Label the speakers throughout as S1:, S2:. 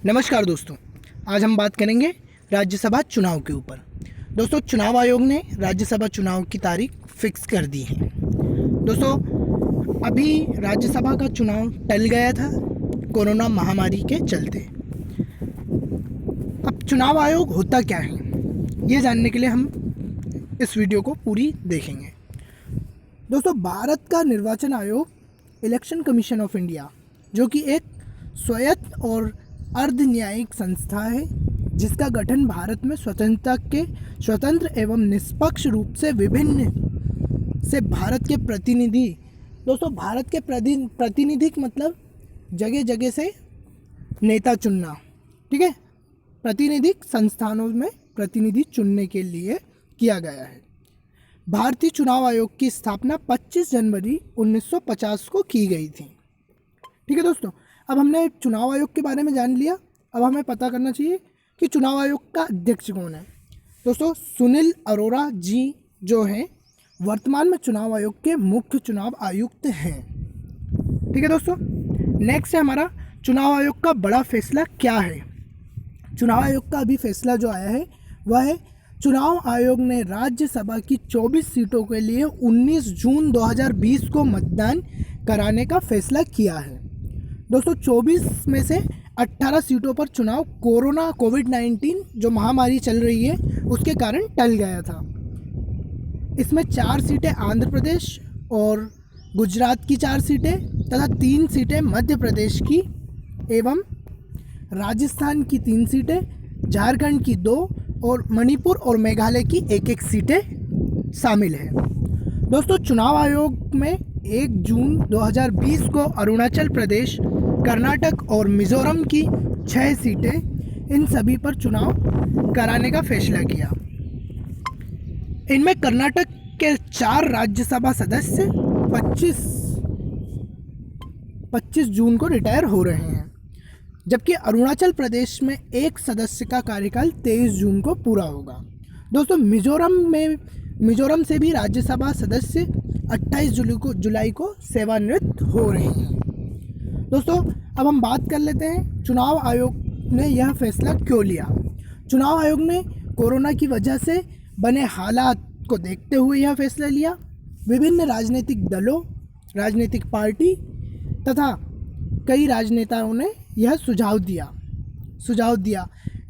S1: नमस्कार दोस्तों, आज हम बात करेंगे राज्यसभा चुनाव के ऊपर। दोस्तों, चुनाव आयोग ने राज्यसभा चुनाव की तारीख फिक्स कर दी है। दोस्तों, अभी राज्यसभा का चुनाव टल गया था कोरोना महामारी के चलते। अब चुनाव आयोग होता क्या है, ये जानने के लिए हम इस वीडियो को पूरी देखेंगे। दोस्तों, भारत का निर्वाचन आयोग इलेक्शन कमीशन ऑफ इंडिया, जो कि एक स्वायत्त और अर्ध न्यायिक संस्था है, जिसका गठन भारत में स्वतंत्र एवं निष्पक्ष रूप से भारत के प्रतिनिधि, दोस्तों भारत के प्रतिनिधि मतलब जगह जगह से नेता चुनना, ठीक है, प्रतिनिधिक संस्थानों में प्रतिनिधि चुनने के लिए किया गया है। भारतीय चुनाव आयोग की स्थापना 25 जनवरी 1950 को की गई थी। ठीक है दोस्तों, अब हमने चुनाव आयोग के बारे में जान लिया। अब हमें पता करना चाहिए कि चुनाव आयोग का अध्यक्ष कौन है। दोस्तों, सुनील अरोड़ा जी जो हैं वर्तमान में चुनाव आयोग के मुख्य चुनाव आयुक्त हैं। ठीक है दोस्तों, नेक्स्ट है हमारा चुनाव आयोग का बड़ा फैसला क्या है। चुनाव आयोग का अभी फैसला जो आया है वह है, चुनाव आयोग ने राज्यसभा की 24 सीटों के लिए 19 जून 2020 को मतदान कराने का फैसला किया है। दोस्तों, 24 में से 18 सीटों पर चुनाव कोविड-19 जो महामारी चल रही है उसके कारण टल गया था। इसमें 4 सीटें आंध्र प्रदेश और गुजरात की 4 सीटें तथा 3 सीटें मध्य प्रदेश की एवं राजस्थान की 3 सीटें, झारखंड की 2 और मणिपुर और मेघालय की 1-1 सीटें शामिल हैं। दोस्तों, चुनाव आयोग में 1 जून 2020 को अरुणाचल प्रदेश, कर्नाटक और मिजोरम की 6 सीटें, इन सभी पर चुनाव कराने का फैसला किया। इनमें कर्नाटक के 4 राज्यसभा सदस्य 25 जून को रिटायर हो रहे हैं, जबकि अरुणाचल प्रदेश में 1 सदस्य का कार्यकाल 23 जून को पूरा होगा। दोस्तों, मिजोरम से भी राज्यसभा सदस्य 28 जुलाई को सेवानिवृत्त हो रहे हैं। दोस्तों, अब हम बात कर लेते हैं चुनाव आयोग ने यह फैसला क्यों लिया। चुनाव आयोग ने कोरोना की वजह से बने हालात को देखते हुए यह फैसला लिया। विभिन्न राजनीतिक दलों, राजनीतिक पार्टी तथा कई राजनेताओं ने यह सुझाव दिया।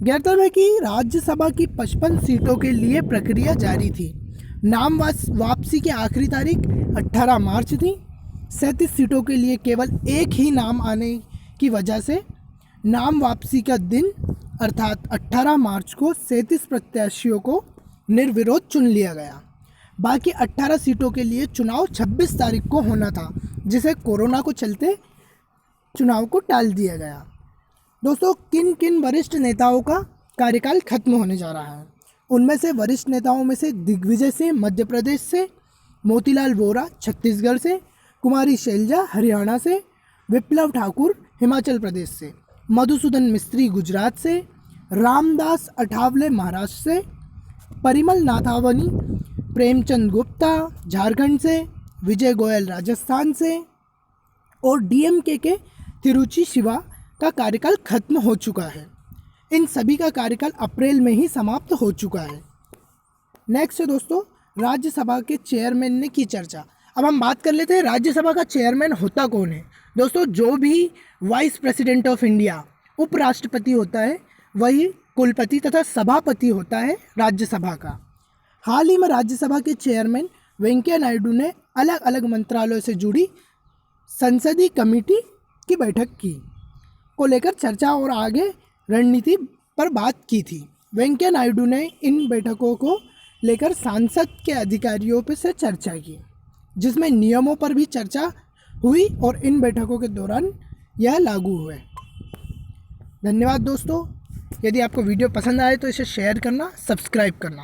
S1: गौरतलब है कि राज्यसभा की 55 सीटों के लिए प्रक्रिया जारी थी। नाम वापसी की आखिरी तारीख 18 मार्च थी। 37 सीटों के लिए केवल एक ही नाम आने की वजह से नाम वापसी का दिन अर्थात 18 मार्च को 37 प्रत्याशियों को निर्विरोध चुन लिया गया। बाकी 18 सीटों के लिए चुनाव 26 तारीख को होना था, जिसे कोरोना को चलते चुनाव को टाल दिया गया। दोस्तों, किन किन वरिष्ठ नेताओं का कार्यकाल खत्म होने जा रहा है, उनमें से वरिष्ठ नेताओं में से दिग्विजय सिंह मध्य प्रदेश से, मोतीलाल वोरा छत्तीसगढ़ से, कुमारी शैलजा हरियाणा से, विप्लव ठाकुर हिमाचल प्रदेश से, मधुसूदन मिस्त्री गुजरात से, रामदास अठावले महाराष्ट्र से, परिमल नाथावनी प्रेमचंद गुप्ता झारखंड से, विजय गोयल राजस्थान से और डीएमके के तिरुचि शिवा का कार्यकाल खत्म हो चुका है। इन सभी का कार्यकाल अप्रैल में ही समाप्त हो चुका है। नेक्स्ट है दोस्तों, राज्यसभा के चेयरमैन ने की चर्चा। अब हम बात कर लेते हैं राज्यसभा का चेयरमैन होता कौन है। दोस्तों, जो भी वाइस प्रेसिडेंट ऑफ इंडिया उपराष्ट्रपति होता है वही कुलपति तथा सभापति होता है राज्यसभा का। हाल ही में राज्यसभा के चेयरमैन वेंकैया नायडू ने अलग अलग मंत्रालयों से जुड़ी संसदीय कमेटी की बैठक को लेकर चर्चा और आगे रणनीति पर बात की थी। वेंकैया नायडू ने इन बैठकों को लेकर सांसद के अधिकारियों पर से चर्चा की, जिसमें नियमों पर भी चर्चा हुई और इन बैठकों के दौरान यह लागू हुए। धन्यवाद दोस्तों। यदि आपको वीडियो पसंद आए तो इसे शेयर करना, सब्सक्राइब करना।